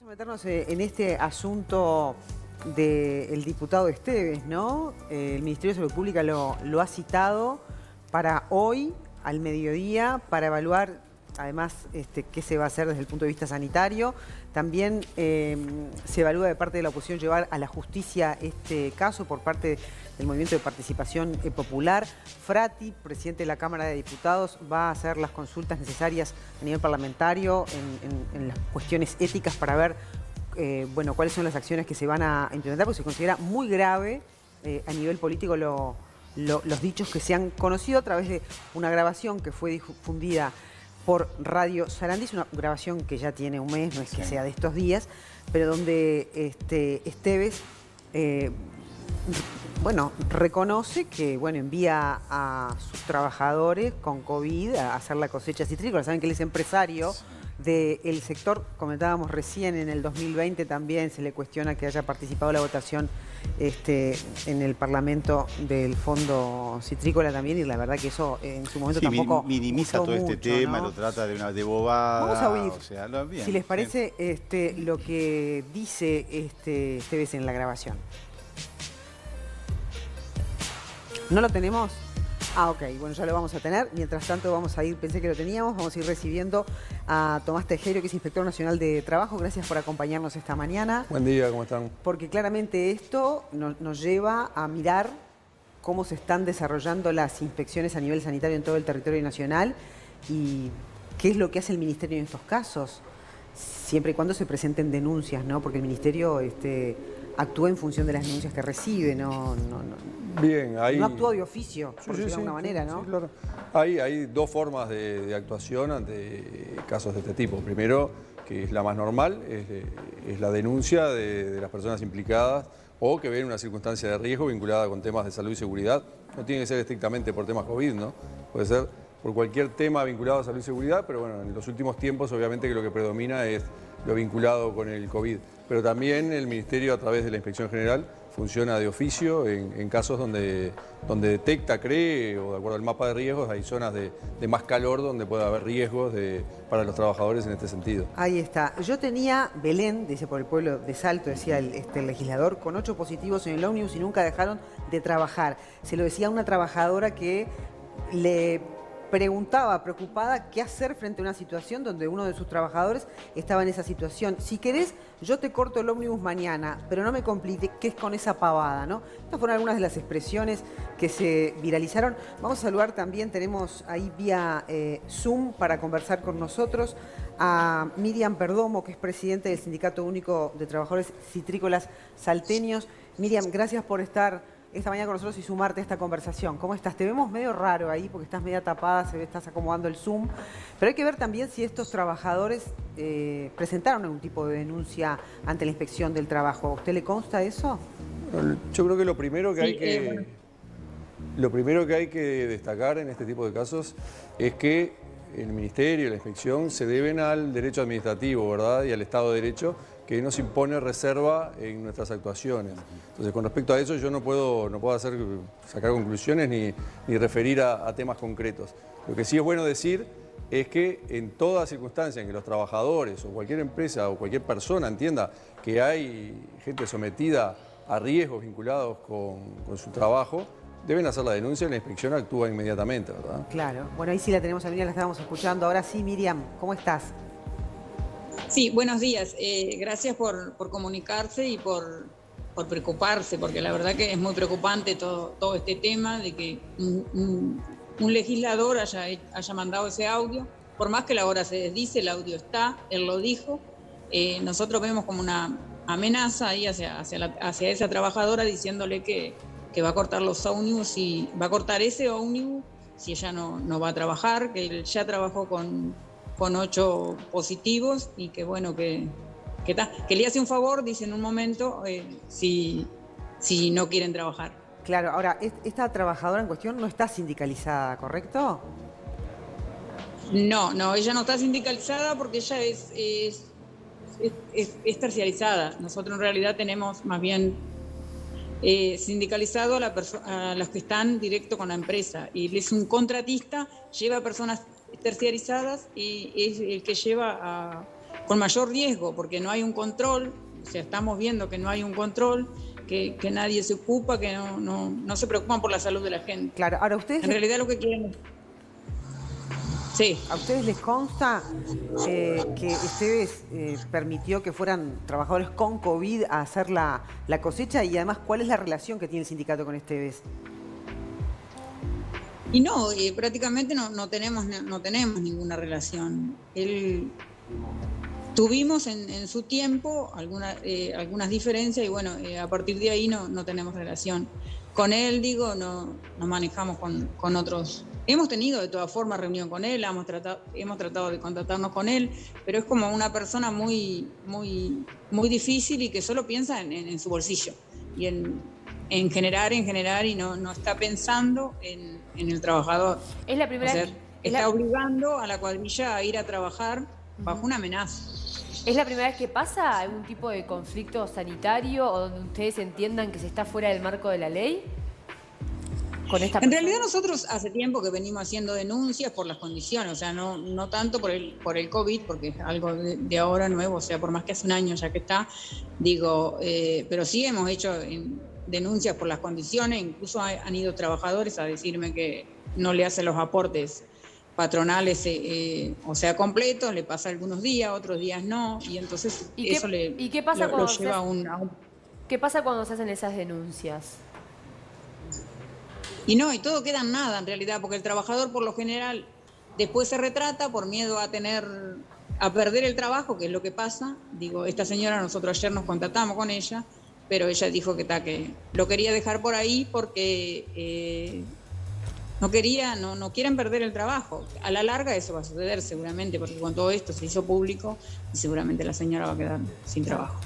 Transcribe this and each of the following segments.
Meternos en este asunto del diputado Esteves, ¿no? El Ministerio de Salud Pública lo ha citado para hoy, al mediodía, para evaluar, además, qué se va a hacer desde el punto de vista sanitario. También se evalúa de parte de la oposición llevar a la justicia este caso por parte del Movimiento de Participación Popular. Frati, presidente de la Cámara de Diputados, va a hacer las consultas necesarias a nivel parlamentario en las cuestiones éticas para ver bueno, cuáles son las acciones que se van a implementar, porque se considera muy grave a nivel político los dichos que se han conocido a través de una grabación que fue difundida por Radio Sarandí. Es una grabación que ya tiene un mes, no es que sea de estos días, pero donde Esteves bueno, reconoce que envía a sus trabajadores con COVID a hacer la cosecha citrícola. Saben que él es empresario del sector, comentábamos recién, en el 2020 también se le cuestiona que haya participado en la votación en el Parlamento del Fondo Citrícola también, y la verdad que eso en su momento tampoco minimiza todo este tema, ¿no? Lo trata de bobada. Vamos a oír, o sea, bien, si les parece, lo que dice Esteves en la grabación. ¿No lo tenemos? Ah, ok, bueno, ya lo vamos a tener. Mientras tanto vamos a ir, pensé que lo teníamos, vamos a ir recibiendo a Tomás Tejeiro, que es Inspector Nacional de Trabajo. Gracias por acompañarnos esta mañana. Buen día, ¿cómo están? Porque claramente esto nos lleva a mirar cómo se están desarrollando las inspecciones a nivel sanitario en todo el territorio nacional y qué es lo que hace el Ministerio en estos casos, siempre y cuando se presenten denuncias, ¿no? Porque el Ministerio actúa en función de las denuncias que recibe, Bien, ahí... no actúa de oficio, por decirlo de alguna manera, ¿no? Sí, claro. Hay dos formas de actuación ante casos de este tipo. Primero, que es la más normal, es la denuncia de las personas implicadas o que ven una circunstancia de riesgo vinculada con temas de salud y seguridad. No tiene que ser estrictamente por temas COVID, ¿no? Puede ser por cualquier tema vinculado a salud y seguridad, pero bueno, en los últimos tiempos obviamente que lo que predomina es lo vinculado con el COVID. Pero también el Ministerio, a través de la Inspección General, funciona de oficio en casos donde detecta, cree, o de acuerdo al mapa de riesgos, hay zonas de más calor donde puede haber riesgos para los trabajadores en este sentido. Ahí está. Yo tenía Belén, dice por el pueblo de Salto, decía el legislador, con 8 positivos en el ómnibus y nunca dejaron de trabajar. Se lo decía una trabajadora que le preguntaba, preocupada, qué hacer frente a una situación donde uno de sus trabajadores estaba en esa situación. Si querés, yo te corto el ómnibus mañana, pero no me compliques con esa pavada, ¿no? Estas fueron algunas de las expresiones que se viralizaron. Vamos a saludar también, tenemos ahí vía Zoom para conversar con nosotros a Miriam Perdomo, que es presidente del Sindicato Único de Trabajadores Citrícolas Salteños. Miriam, gracias por estar esta mañana con nosotros y sumarte a esta conversación. ¿Cómo estás? Te vemos medio raro ahí porque estás media tapada, se ve, estás acomodando el Zoom. Pero hay que ver también si estos trabajadores presentaron algún tipo de denuncia ante la Inspección del Trabajo. ¿A usted le consta eso? Yo creo que lo primero que hay que destacar en este tipo de casos es que el Ministerio y la Inspección se deben al derecho administrativo, ¿verdad? Y al Estado de Derecho, que nos impone reserva en nuestras actuaciones. Entonces, con respecto a eso, yo no puedo sacar conclusiones ni referir a temas concretos. Lo que sí es bueno decir es que en toda circunstancia en que los trabajadores o cualquier empresa o cualquier persona entienda que hay gente sometida a riesgos vinculados con su trabajo, deben hacer la denuncia y la inspección actúa inmediatamente, ¿verdad? Claro. Bueno, ahí sí la tenemos a Miriam, la estábamos escuchando. Ahora sí, Miriam, ¿cómo estás? Sí, buenos días. Gracias por comunicarse y por preocuparse, porque la verdad que es muy preocupante todo este tema de que un legislador haya mandado ese audio. Por más que la hora se desdice, el audio está, él lo dijo. Nosotros vemos como una amenaza ahí hacia esa trabajadora diciéndole que va a cortar los ómnibus y va a cortar ese ómnibus si ella no va a trabajar, que él ya trabajó con 8 positivos y que bueno, que le hace un favor, dice en un momento, si no quieren trabajar. Claro, ahora, esta trabajadora en cuestión no está sindicalizada, ¿correcto? No, ella no está sindicalizada porque ella es terciarizada. Nosotros en realidad tenemos más bien sindicalizado a los que están directo con la empresa. Y él es un contratista, lleva personas terciarizadas y es el que lleva con mayor riesgo, porque no hay un control, o sea, estamos viendo que no hay un control, que nadie se ocupa, que no se preocupan por la salud de la gente. Claro, ahora ustedes... En realidad lo que quieren... Sí. ¿A ustedes les consta que Esteves permitió que fueran trabajadores con COVID a hacer la cosecha? Y además, ¿cuál es la relación que tiene el sindicato con Esteves? Y no, prácticamente no tenemos ninguna relación. Tuvimos en su tiempo algunas diferencias y bueno, a partir de ahí no tenemos relación. Con él, digo, no manejamos con otros. Hemos tenido de todas formas reunión con él, hemos tratado de contactarnos con él, pero es como una persona muy difícil y que solo piensa en su bolsillo y en generar y no está pensando en el trabajador. Es la primera vez. Está obligando a la cuadrilla a ir a trabajar bajo una amenaza. ¿Es la primera vez que pasa algún tipo de conflicto sanitario o donde ustedes entiendan que se está fuera del marco de la ley? En realidad nosotros hace tiempo que venimos haciendo denuncias por las condiciones, o sea, no tanto por el COVID, porque es algo de ahora nuevo, o sea, por más que hace un año ya que está, digo, pero sí hemos hecho denuncias por las condiciones, incluso han ido trabajadores a decirme que no le hacen los aportes patronales, o sea, completos, le pasa algunos días, otros días no, y entonces eso ¿qué pasa lo lleva a un... ¿Qué pasa cuando se hacen esas denuncias? Y todo queda en nada en realidad, porque el trabajador por lo general después se retrata por miedo a perder el trabajo, que es lo que pasa. Digo, esta señora, nosotros ayer nos contactamos con ella, pero ella dijo que lo quería dejar por ahí porque no quieren perder el trabajo. A la larga eso va a suceder seguramente, porque con todo esto se hizo público y seguramente la señora va a quedar sin trabajo.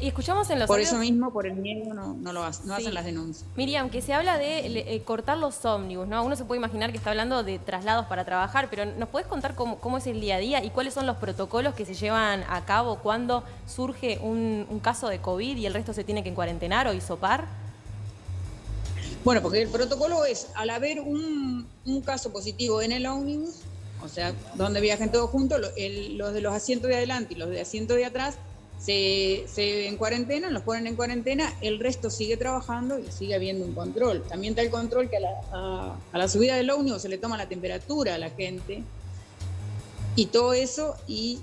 Y escuchamos en los Por audios... eso mismo, por el miedo, no hacen las denuncias. Miriam, que se habla de cortar los ómnibus, ¿no? Uno se puede imaginar que está hablando de traslados para trabajar, pero ¿nos podés contar cómo es el día a día y cuáles son los protocolos que se llevan a cabo cuando surge un caso de COVID y el resto se tiene que cuarentenar o hisopar? Bueno, porque el protocolo es, al haber un caso positivo en el ómnibus, o sea, donde viajen todos juntos, los de los asientos de adelante y los de asientos de atrás, se en cuarentena, los ponen en cuarentena, el resto sigue trabajando y sigue habiendo un control. También está el control que a la subida del ómnibus se le toma la temperatura a la gente y todo eso, y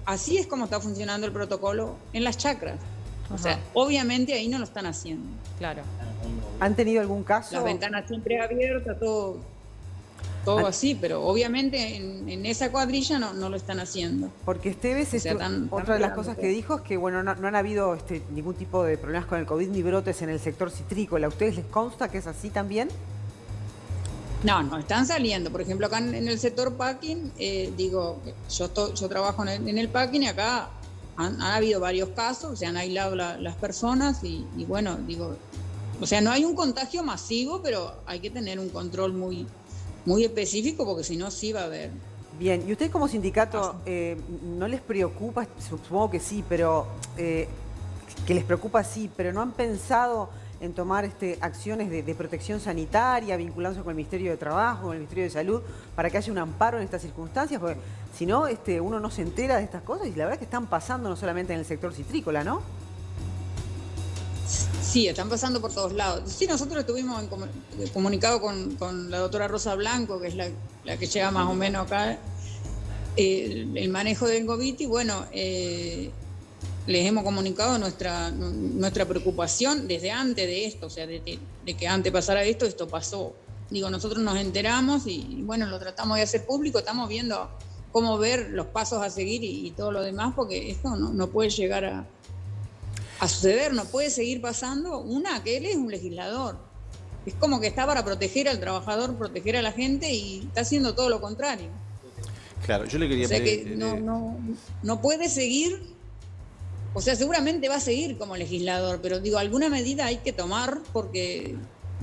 así es como está funcionando el protocolo en las chacras. O sea, obviamente ahí no lo están haciendo. Claro. ¿Han tenido algún caso? Las ventanas siempre abiertas, todo así, pero obviamente en esa cuadrilla no lo están haciendo. Porque Esteves, otra de las cosas que dijo es que bueno, no han habido ningún tipo de problemas con el COVID ni brotes en el sector citrícola. ¿A ustedes les consta que es así también? No, están saliendo. Por ejemplo, acá en el sector packing, yo trabajo en el packing y acá han habido varios casos, se han aislado las personas y bueno, o sea, no hay un contagio masivo, pero hay que tener un control muy específico, porque si no, sí va a haber. Bien, ¿y ustedes como sindicato no les preocupa, supongo que sí, pero que les preocupa sí, pero no han pensado en tomar acciones de protección sanitaria, vinculándose con el Ministerio de Trabajo, con el Ministerio de Salud, para que haya un amparo en estas circunstancias? Porque si no, uno no se entera de estas cosas y la verdad es que están pasando no solamente en el sector citrícola, ¿no? Sí, están pasando por todos lados. Sí, nosotros estuvimos comunicado con la doctora Rosa Blanco, que es la que lleva más o menos acá el manejo del COVID, y bueno, les hemos comunicado nuestra preocupación desde antes de esto, o sea, de que antes pasara esto pasó. Nosotros nos enteramos y bueno, lo tratamos de hacer público, estamos viendo cómo ver los pasos a seguir y todo lo demás, porque esto no puede llegar a suceder, no puede seguir pasando. Que él es un legislador. Es como que está para proteger al trabajador, proteger a la gente, y está haciendo todo lo contrario. Claro, yo le quería pedir... O sea que no puede seguir, o sea, seguramente va a seguir como legislador, pero alguna medida hay que tomar, porque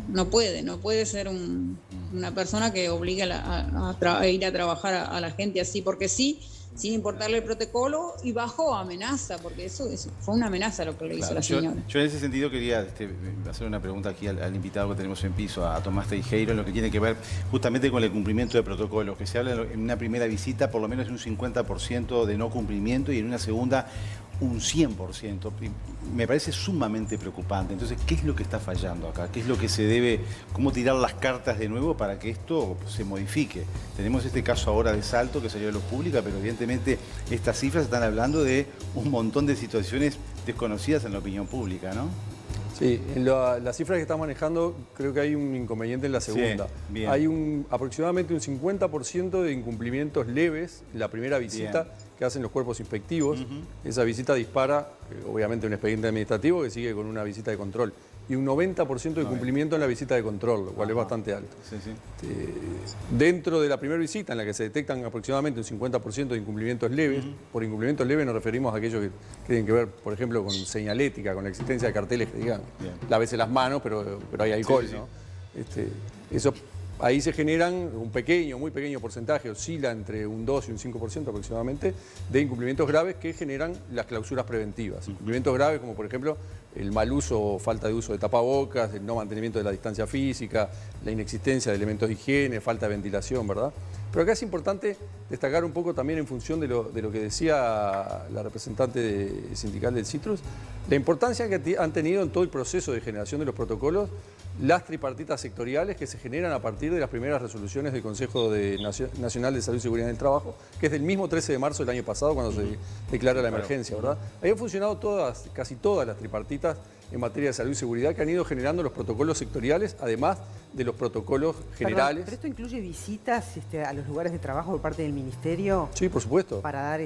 no puede ser una persona que obligue a ir a trabajar a la gente así, porque sí, sin importarle el protocolo, y bajo amenaza, porque eso fue una amenaza lo que le hizo la señora. Yo en ese sentido quería hacer una pregunta aquí al invitado que tenemos en piso, a Tomás Teijeiro, en lo que tiene que ver justamente con el cumplimiento de protocolos, que se habla en una primera visita por lo menos de un 50% de no cumplimiento y en una segunda un 100%. Me parece sumamente preocupante. Entonces, ¿qué es lo que está fallando acá? ¿Qué es lo que se debe, cómo tirar las cartas de nuevo para que esto se modifique? Tenemos este caso ahora de Salto que salió a luz pública, pero evidentemente estas cifras están hablando de un montón de situaciones desconocidas en la opinión pública, ¿no? Sí, en las cifras que está manejando creo que hay un inconveniente en la segunda. Sí, bien. Hay aproximadamente un 50% de incumplimientos leves en la primera visita que hacen los cuerpos inspectivos. Esa visita dispara, obviamente, un expediente administrativo que sigue con una visita de control. Y un 90% de cumplimiento en la visita de control, lo cual es bastante alto. Sí, sí. Dentro de la primera visita, en la que se detectan aproximadamente un 50% de incumplimientos leves, por incumplimientos leves nos referimos a aquellos que tienen que ver, por ejemplo, con señalética, con la existencia de carteles que digan, lávese las manos, pero hay alcohol, sí, sí. ¿no? Eso, ahí se generan un pequeño, muy pequeño porcentaje, oscila entre un 2 y un 5% aproximadamente, de incumplimientos graves que generan las clausuras preventivas. Incumplimientos graves como, por ejemplo, el mal uso o falta de uso de tapabocas, el no mantenimiento de la distancia física, la inexistencia de elementos de higiene, falta de ventilación, ¿verdad? Pero acá es importante destacar un poco también en función de lo que decía la representante sindical del Citrus, la importancia que han tenido en todo el proceso de generación de los protocolos las tripartitas sectoriales que se generan a partir de las primeras resoluciones del Consejo Nacional de Salud y Seguridad en el Trabajo, que es del mismo 13 de marzo del año pasado cuando se declara la emergencia, ¿verdad? Ahí han funcionado casi todas las tripartitas en materia de salud y seguridad que han ido generando los protocolos sectoriales, además de los protocolos generales. ¿Pero esto incluye visitas a los lugares de trabajo por parte del Ministerio? Sí, por supuesto. Para dar,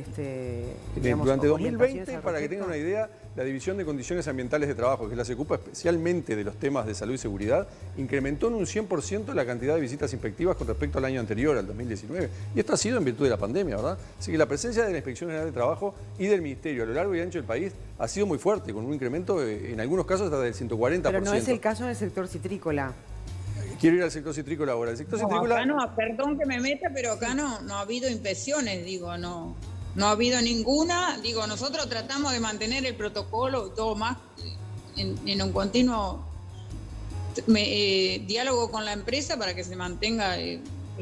durante 2020, orientaciones para que tengan una idea, la División de Condiciones Ambientales de Trabajo, que se ocupa especialmente de los temas de salud y seguridad, incrementó en un 100% la cantidad de visitas inspectivas con respecto al año anterior, al 2019. Y esto ha sido en virtud de la pandemia, ¿verdad? Así que la presencia de la Inspección General de Trabajo y del Ministerio a lo largo y ancho del país ha sido muy fuerte, con un incremento en algunos casos hasta del 140%. Pero no es el caso en el sector citrícola. Quiero ir al sector citrícola ahora. El sector citrícola... Acá no, perdón que me meta, pero acá no ha habido inspecciones, digo, no ha habido ninguna. Digo, nosotros tratamos de mantener el protocolo y todo más en un continuo diálogo con la empresa para que se mantenga el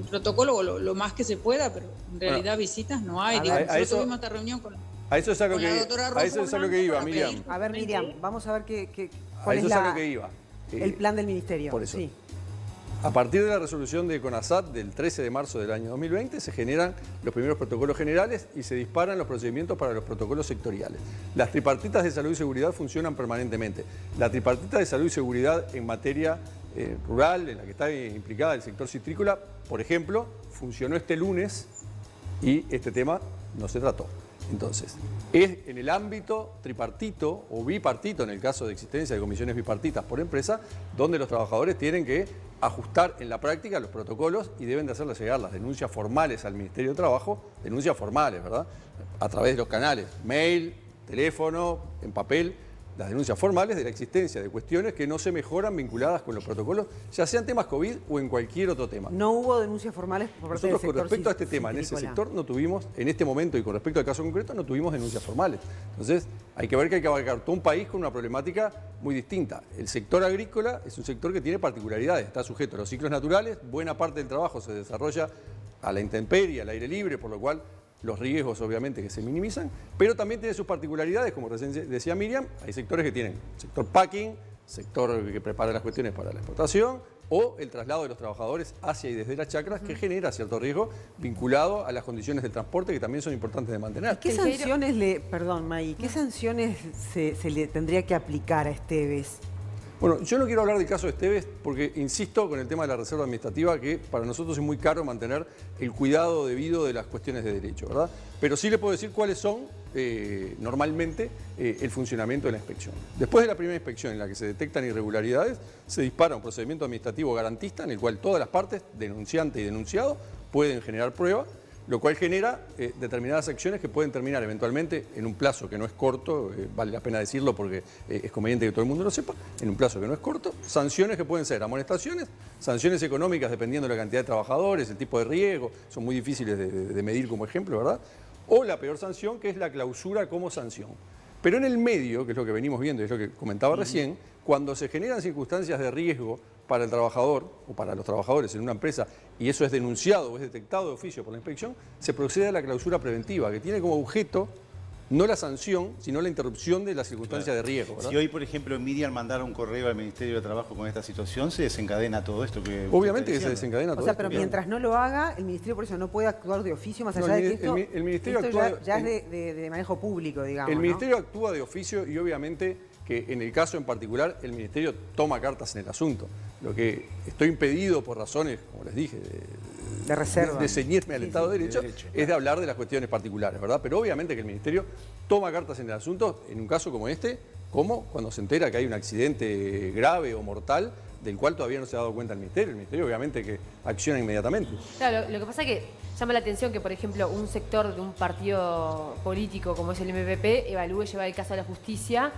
protocolo lo más que se pueda, pero en realidad visitas no hay. Digo, nosotros tuvimos esta reunión con a eso es a lo que iba, Miriam. A ver, Miriam, vamos a ver cuál es lo que iba. El plan del Ministerio. Por eso. Sí. A partir de la resolución de CONASAT del 13 de marzo del año 2020 se generan los primeros protocolos generales y se disparan los procedimientos para los protocolos sectoriales. Las tripartitas de salud y seguridad funcionan permanentemente. La tripartita de salud y seguridad en materia rural, en la que está implicada el sector citrícola, por ejemplo, funcionó este lunes y este tema no se trató. Entonces, es en el ámbito tripartito o bipartito, en el caso de existencia de comisiones bipartitas por empresa, donde los trabajadores tienen que ajustar en la práctica los protocolos y deben de hacerles llegar las denuncias formales al Ministerio de Trabajo, denuncias formales, ¿verdad? A través de los canales, mail, teléfono, en papel, las denuncias formales de la existencia de cuestiones que no se mejoran vinculadas con los protocolos, ya sean temas COVID o en cualquier otro tema. No hubo denuncias formales por parte del sector. Con respecto a este tema, en ese sector no tuvimos, en este momento y con respecto al caso concreto, no tuvimos denuncias formales. Entonces, hay que ver que hay que abarcar todo un país con una problemática muy distinta. El sector agrícola es un sector que tiene particularidades, está sujeto a los ciclos naturales, buena parte del trabajo se desarrolla a la intemperie, al aire libre, por lo cual los riesgos obviamente que se minimizan, pero también tiene sus particularidades, como recién decía Miriam, hay sectores que tienen sector packing, sector que prepara las cuestiones para la exportación, o el traslado de los trabajadores hacia y desde las chacras, que genera cierto riesgo vinculado a las condiciones del transporte, que también son importantes de mantener. ¿Qué sanciones ¿qué sanciones se le tendría que aplicar a Esteves? Bueno, yo no quiero hablar del caso de Esteves porque insisto con el tema de la reserva administrativa que para nosotros es muy caro mantener el cuidado debido de las cuestiones de derecho, ¿verdad? Pero sí le puedo decir cuáles son normalmente el funcionamiento de la inspección. Después de la primera inspección en la que se detectan irregularidades, se dispara un procedimiento administrativo garantista en el cual todas las partes, denunciante y denunciado, pueden generar prueba, lo cual genera determinadas acciones que pueden terminar eventualmente en un plazo que no es corto, vale la pena decirlo porque es conveniente que todo el mundo lo sepa, en un plazo que no es corto, sanciones que pueden ser amonestaciones, sanciones económicas dependiendo de la cantidad de trabajadores, el tipo de riesgo, son muy difíciles de medir como ejemplo, ¿verdad? o la peor sanción, que es la clausura como sanción. Pero en el medio, que es lo que venimos viendo y es lo que comentaba recién, cuando se generan circunstancias de riesgo para el trabajador o para los trabajadores en una empresa y eso es denunciado o es detectado de oficio por la inspección, se procede a la clausura preventiva, que tiene como objeto no la sanción, sino la interrupción de las circunstancias de riesgo, ¿verdad? Si hoy, por ejemplo, Miriam mandara un correo al Ministerio de Trabajo con esta situación, se desencadena todo esto que... Obviamente que usted se está desencadena todo O sea, esto. pero mientras no lo haga, el Ministerio por eso no puede actuar de oficio, más No, allá el de que esto, el Ministerio esto actúa- ya es de manejo público, digamos. El ¿no? Ministerio actúa de oficio y obviamente que en el caso en particular el Ministerio toma cartas en el asunto. Lo que estoy impedido por razones, como les dije, De reserva. de ceñirme al Sí, Estado sí, de Derecho, es de hablar de las cuestiones particulares, ¿verdad? Pero obviamente que el Ministerio toma cartas en el asunto en un caso como este, como cuando se entera que hay un accidente grave o mortal del cual todavía no se ha dado cuenta el Ministerio. El Ministerio obviamente que acciona inmediatamente. Claro, lo que pasa es que llama la atención que, por ejemplo, un sector de un partido político como es el MPP evalúe llevar el caso a la justicia.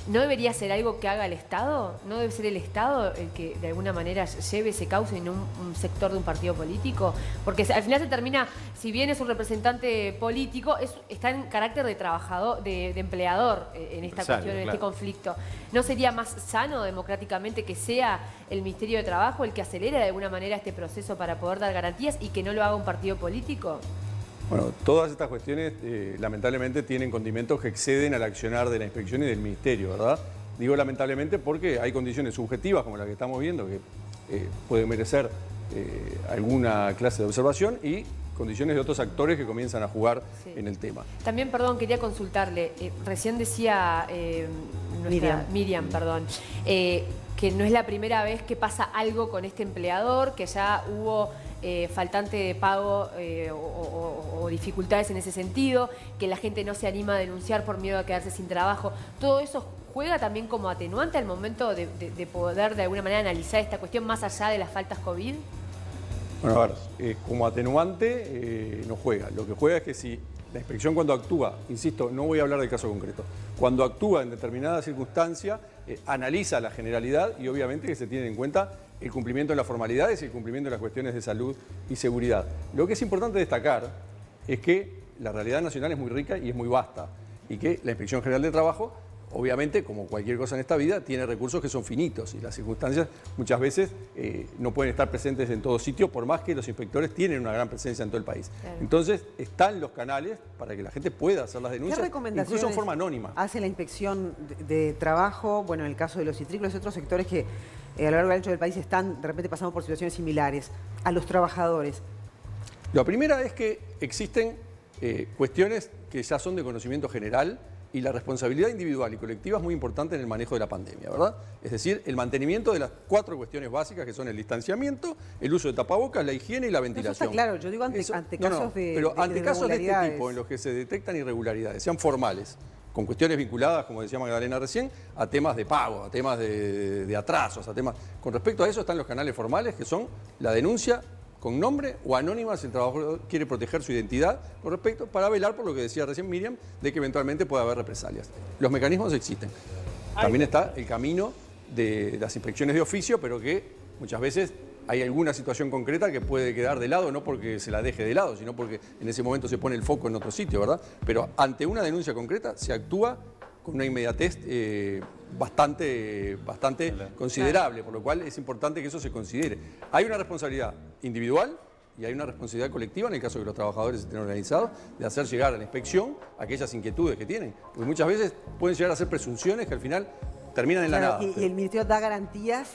¿No debería ser algo que haga el Estado? ¿No debe ser el Estado el que de alguna manera lleve ese causa y no un sector de un partido político? Porque al final se termina, si bien es un representante político, está en carácter de trabajador, de empleador en esta Empresario, cuestión, en claro. este conflicto. ¿No sería más sano democráticamente que sea el Ministerio de Trabajo el que acelere de alguna manera este proceso para poder dar garantías y que no lo haga un partido político? Bueno, todas estas cuestiones lamentablemente tienen condimentos que exceden al accionar de la inspección y del Ministerio, ¿verdad? Digo lamentablemente porque hay condiciones subjetivas como la que estamos viendo que pueden merecer alguna clase de observación y condiciones de otros actores que comienzan a jugar Sí. en el tema. También, perdón, quería consultarle. Recién decía Miriam, perdón, que no es la primera vez que pasa algo con este empleador, que ya hubo faltante de pago o dificultades en ese sentido, que la gente no se anima a denunciar por miedo a quedarse sin trabajo. Todo eso juega también como atenuante al momento de poder de alguna manera analizar esta cuestión más allá de las faltas COVID. Bueno, a ver, como atenuante no juega. Lo que juega es que si la inspección cuando actúa, insisto, no voy a hablar del caso concreto, cuando actúa en determinada circunstancia, analiza la generalidad y obviamente que se tiene en cuenta el cumplimiento de las formalidades y el cumplimiento de las cuestiones de salud y seguridad. Lo que es importante destacar es que la realidad nacional es muy rica y es muy vasta y que la Inspección General de Trabajo, obviamente, como cualquier cosa en esta vida, tiene recursos que son finitos y las circunstancias muchas veces no pueden estar presentes en todo sitio, por más que los inspectores tienen una gran presencia en todo el país. Claro. Entonces, están los canales para que la gente pueda hacer las ¿Qué denuncias, recomendaciones incluso en forma anónima. hace la inspección de trabajo, bueno, en el caso de los citrícolas y otros sectores que a lo largo y ancho del país están de repente pasando por situaciones similares, a los trabajadores? La primera es que existen cuestiones que ya son de conocimiento general y la responsabilidad individual y colectiva es muy importante en el manejo de la pandemia, ¿verdad? Es decir, el mantenimiento de las 4 cuestiones básicas que son el distanciamiento, el uso de tapabocas, la higiene y la ventilación. Eso está claro, yo digo ante casos pero ante casos de este irregularidades. tipo en los que se detectan irregularidades, sean formales, con cuestiones vinculadas, como decía Magdalena recién, a temas de pago, a temas de atrasos, a temas... Con respecto a eso están los canales formales, que son la denuncia con nombre o anónima si el trabajador quiere proteger su identidad con respecto, para velar por lo que decía recién Miriam, de que eventualmente pueda haber represalias. Los mecanismos existen. También está el camino de las inspecciones de oficio, pero que muchas veces hay alguna situación concreta que puede quedar de lado, no porque se la deje de lado, sino porque en ese momento se pone el foco en otro sitio, ¿verdad? Pero ante una denuncia concreta se actúa con una inmediatez bastante considerable, por lo cual es importante que eso se considere. Hay una responsabilidad individual y hay una responsabilidad colectiva en el caso de que los trabajadores estén organizados, de hacer llegar a la inspección aquellas inquietudes que tienen. Porque muchas veces pueden llegar a ser presunciones que al final terminan en la Claro, nada. y el Ministerio da garantías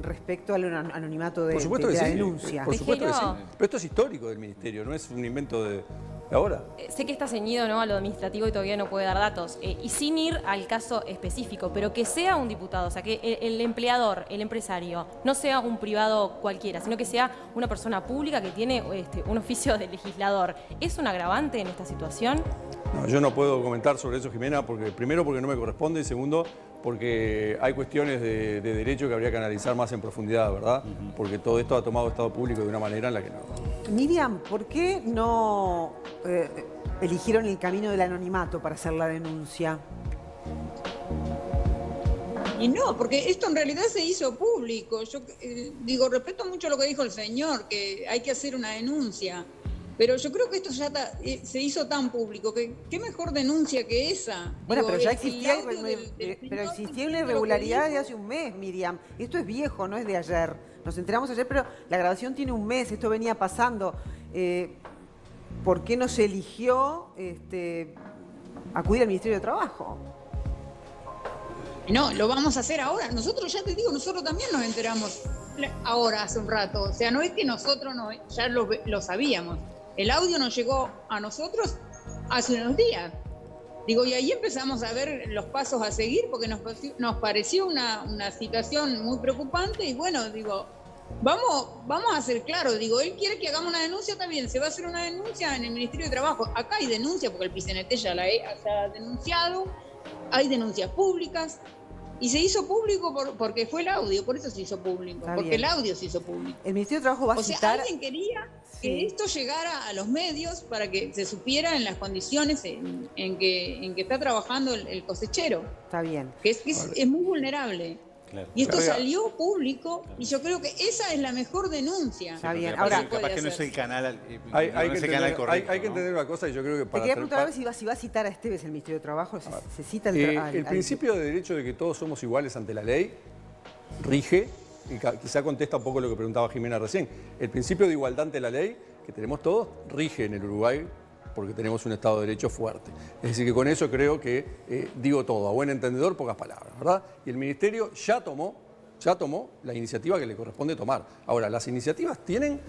respecto al anonimato de, Por supuesto de que la sí. denuncia. Por supuesto que sí. Tejero. Pero esto es histórico del Ministerio, no es un invento de ahora. Sé que está ceñido, ¿no?, a lo administrativo y todavía no puede dar datos. Y sin ir al caso específico, pero que sea un diputado, o sea, que el empleador, el empresario, no sea un privado cualquiera, sino que sea una persona pública que tiene un oficio de legislador. ¿Es un agravante en esta situación? No, yo no puedo comentar sobre eso, Jimena, porque primero porque no me corresponde y segundo porque hay cuestiones de derecho que habría que analizar más en profundidad, ¿verdad? Porque todo esto ha tomado estado público de una manera en la que no. Miriam, ¿por qué no eligieron el camino del anonimato para hacer la denuncia? Y no, porque esto en realidad se hizo público. Yo digo, respeto mucho lo que dijo el señor, que hay que hacer una denuncia. Pero yo creo que esto ya se hizo tan público que qué mejor denuncia que esa. Bueno, Digo, pero ya el existía, audio del pero señor existía una lo que irregularidad dijo. de hace un mes, Miriam. Esto es viejo, no es de ayer. Nos enteramos ayer, pero la grabación tiene un mes, esto venía pasando. ¿Por qué no se eligió acudir al Ministerio de Trabajo? No, lo vamos a hacer ahora. Nosotros, ya te digo, nosotros también nos enteramos ahora, hace un rato. O sea, no es que nosotros ya lo sabíamos. El audio nos llegó a nosotros hace unos días. Digo, y ahí empezamos a ver los pasos a seguir porque nos pareció una situación muy preocupante y bueno, digo, vamos a ser claros. Digo, él quiere que hagamos una denuncia, está bien, se va a hacer una denuncia en el Ministerio de Trabajo. Acá hay denuncia porque el PCNT ya la ha denunciado, hay denuncias públicas. Y se hizo público porque fue el audio, por eso se hizo público, Está porque bien. el audio se hizo público. El Ministerio de Trabajo va a O sea, citar... alguien quería que Sí. esto llegara a los medios para que se supiera en las condiciones en que está trabajando el cosechero, Está bien. que es muy vulnerable. Claro. Y esto Claro. salió público y yo creo que esa es la mejor denuncia. Está bien. Capaz, Ahora, capaz que no es el canal, Hay no que es el entender, canal correcto. hay que ¿no? entender una cosa y yo creo que te para... quería preguntar a ver si va a citar a Esteves el Ministerio de Trabajo. Se cita El principio de derecho de que todos somos iguales ante la ley rige, y quizá contesta un poco lo que preguntaba Jimena recién. El principio de igualdad ante la ley que tenemos todos rige en el Uruguay porque tenemos un Estado de Derecho fuerte. Es decir, que con eso creo que digo todo, a buen entendedor, pocas palabras, ¿verdad? Y el Ministerio ya tomó la iniciativa que le corresponde tomar. Ahora, las iniciativas tienen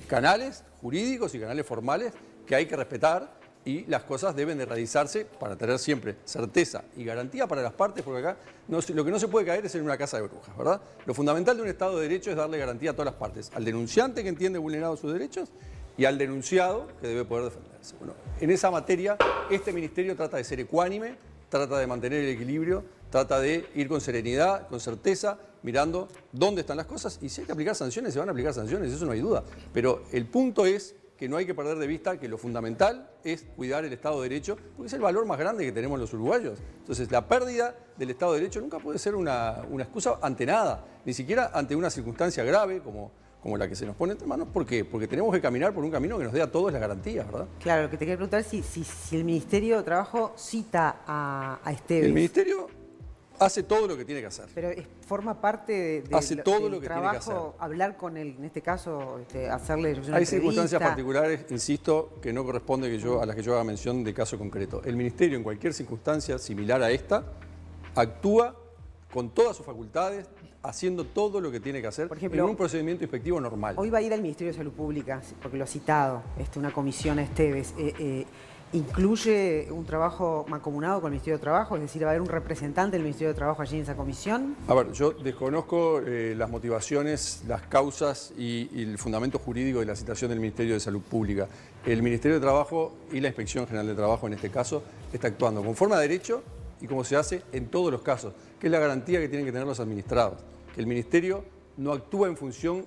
canales jurídicos y canales formales que hay que respetar y las cosas deben de realizarse para tener siempre certeza y garantía para las partes, porque acá lo que no se puede caer es en una casa de brujas, ¿verdad? Lo fundamental de un Estado de Derecho es darle garantía a todas las partes, al denunciante que entiende vulnerados sus derechos y al denunciado que debe poder defenderse. Bueno, en esa materia, este ministerio trata de ser ecuánime, trata de mantener el equilibrio, trata de ir con serenidad, con certeza, mirando dónde están las cosas y si hay que aplicar sanciones, se van a aplicar sanciones, eso no hay duda. Pero el punto es que no hay que perder de vista que lo fundamental es cuidar el Estado de Derecho, porque es el valor más grande que tenemos los uruguayos. Entonces, la pérdida del Estado de Derecho nunca puede ser una excusa ante nada, ni siquiera ante una circunstancia grave como la que se nos pone entre manos. ¿Por qué? Porque tenemos que caminar por un camino que nos dé a todos las garantías, ¿verdad? Claro, lo que te quería preguntar es si el Ministerio de Trabajo cita a Esteves. El Ministerio hace todo lo que tiene que hacer. Pero forma parte Hace todo del lo que tiene que trabajo, hablar con él, en este caso, hacerle una Hay circunstancias entrevista. particulares, insisto, que no corresponde a las que yo haga mención de caso concreto. El Ministerio, en cualquier circunstancia similar a esta, actúa con todas sus facultades, haciendo todo lo que tiene que hacer Por ejemplo, en un procedimiento inspectivo normal. Hoy va a ir al Ministerio de Salud Pública, porque lo ha citado, una comisión a Esteves. ¿Incluye un trabajo mancomunado con el Ministerio de Trabajo? Es decir, ¿va a haber un representante del Ministerio de Trabajo allí en esa comisión? A ver, yo desconozco las motivaciones, las causas y el fundamento jurídico de la citación del Ministerio de Salud Pública. El Ministerio de Trabajo y la Inspección General de Trabajo, en este caso, está actuando conforme a derecho y como se hace en todos los casos, que es la garantía que tienen que tener los administrados. Que el Ministerio no actúa en función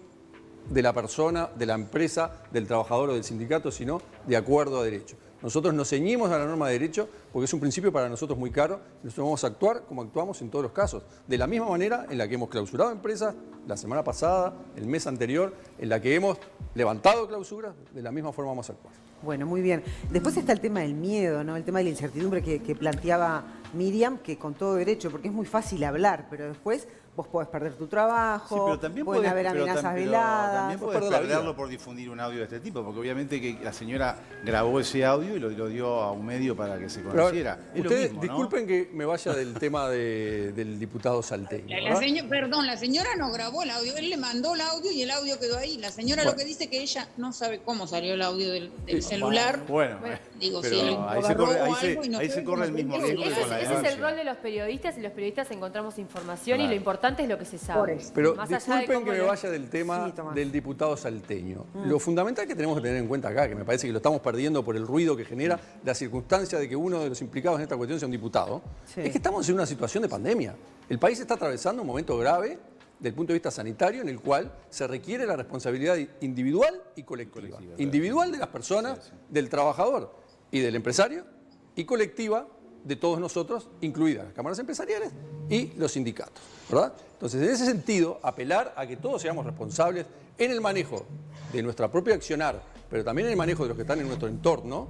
de la persona, de la empresa, del trabajador o del sindicato, sino de acuerdo a derecho. Nosotros nos ceñimos a la norma de derecho porque es un principio para nosotros muy caro. Nosotros vamos a actuar como actuamos en todos los casos. De la misma manera en la que hemos clausurado empresas la semana pasada, el mes anterior, en la que hemos levantado clausuras, de la misma forma vamos a actuar. Bueno, muy bien. Después está el tema del miedo, ¿no? El tema de la incertidumbre que planteaba Miriam, que con todo derecho, porque es muy fácil hablar, pero después vos podés perder tu trabajo, Sí, pero también pueden podés- haber pero amenazas tam- pero veladas. También podés perder la vida. perderlo por difundir un audio de este tipo, porque obviamente que la señora grabó ese audio y lo dio a un medio para que se Pero, conociera. Es lo ustedes, mismo, ¿no? disculpen que me vaya del tema del diputado salteño. ¿verdad? La señora no grabó el audio, él le mandó el audio y el audio quedó ahí. La señora lo que dice que ella no sabe cómo salió el audio del celular. Bueno, Digo, pero si él ahí se agarró corre, o algo y no ahí se sabe corre el cómo mismo se riesgo que enteró. con la Ese es el denuncia. rol de los periodistas y los periodistas encontramos información y Claro. lo importante es lo que se sabe. Por eso. Pero Más allá de disculpen cómo que me lo- vaya del tema Sí, Tomás. del diputado salteño. Lo fundamental que tenemos que tener en cuenta acá, que me parece que lo estamos perdiendo por el ruido que genera la circunstancia de que uno de los implicados en esta cuestión sea un diputado, Sí. es que estamos en una situación de pandemia. El país está atravesando un momento grave del punto de vista sanitario en el cual se requiere la responsabilidad individual y colectiva. Individual de las personas, del trabajador y del empresario, y colectiva de todos nosotros, incluidas las cámaras empresariales y los sindicatos, ¿verdad? Entonces, en ese sentido, apelar a que todos seamos responsables en el manejo de nuestra propia accionar, pero también en el manejo de los que están en nuestro entorno,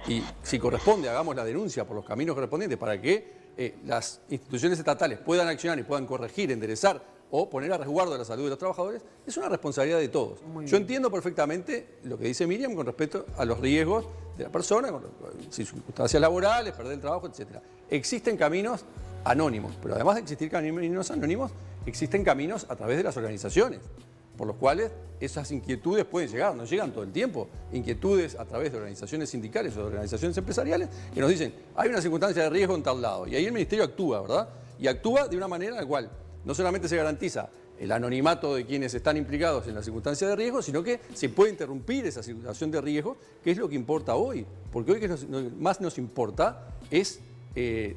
y si corresponde, hagamos la denuncia por los caminos correspondientes para que las instituciones estatales puedan accionar y puedan corregir, enderezar o poner a resguardo de la salud de los trabajadores, es una responsabilidad de todos. Yo entiendo perfectamente lo que dice Miriam con respecto a los riesgos de la persona, con circunstancias laborales, perder el trabajo, etc. Existen caminos anónimos, pero además de existir caminos anónimos, existen caminos a través de las organizaciones, por los cuales esas inquietudes pueden llegar, no llegan todo el tiempo, inquietudes a través de organizaciones sindicales o de organizaciones empresariales que nos dicen, hay una circunstancia de riesgo en tal lado, y ahí el Ministerio actúa, ¿verdad? Y actúa de una manera en la cual no solamente se garantiza el anonimato de quienes están implicados en la circunstancia de riesgo, sino que se puede interrumpir esa situación de riesgo, que es lo que importa hoy, porque hoy más nos importa es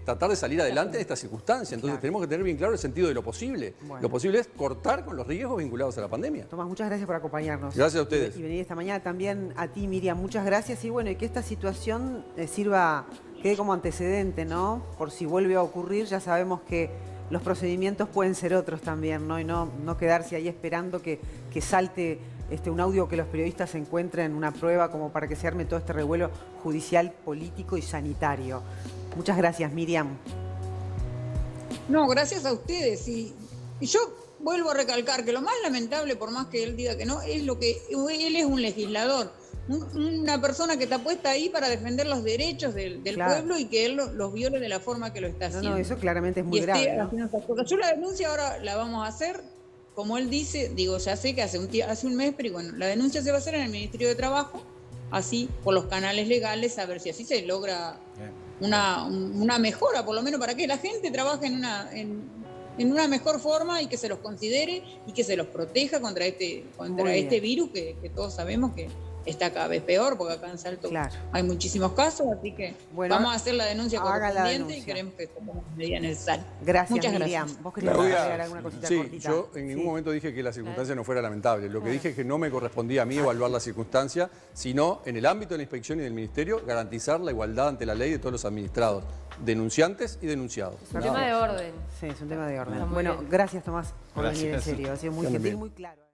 tratar de salir adelante de esta circunstancia. Entonces tenemos que tener bien claro el sentido de lo posible. Lo posible es cortar con los riesgos vinculados a la pandemia. Tomás, muchas gracias por acompañarnos. Gracias a ustedes. Y venir esta mañana también a ti, Miriam, muchas gracias. Y bueno, y que esta situación quede como antecedente, ¿no? Por si vuelve a ocurrir, ya sabemos que los procedimientos pueden ser otros también, ¿no? Y no quedarse ahí esperando que salte un audio, que los periodistas encuentren una prueba como para que se arme todo este revuelo judicial, político y sanitario. Muchas gracias, Miriam. No, gracias a ustedes. Y yo vuelvo a recalcar que lo más lamentable, por más que él diga que no, es lo que él es un legislador. Una persona que está puesta ahí para defender los derechos del pueblo y que él los viole de la forma que lo está haciendo. No, eso claramente es muy grave, ¿no? Yo la denuncia ahora la vamos a hacer, como él dice, digo, ya sé que hace un mes, pero bueno, la denuncia se va a hacer en el Ministerio de Trabajo, así, por los canales legales, a ver si así se logra una mejora, por lo menos para que la gente trabaje en una mejor forma y que se los considere y que se los proteja contra este virus que todos sabemos que está cada vez peor, porque acá en Salto hay muchísimos casos, así que vamos a hacer la denuncia correspondiente y queremos que tomemos medidas necesarias. Gracias, Muchas Miriam. gracias. ¿Vos querías agregar alguna cosita cortita? Yo en ningún momento dije que la circunstancia no fuera lamentable. Lo que dije es que no me correspondía a mí evaluar la circunstancia, sino en el ámbito de la inspección y del Ministerio garantizar la igualdad ante la ley de todos los administrados, denunciantes y denunciados. Es un tema de orden. Sí, es un tema de orden. Bueno, gracias, Tomás, por venir, en serio. Ha sido muy gentil, muy claro.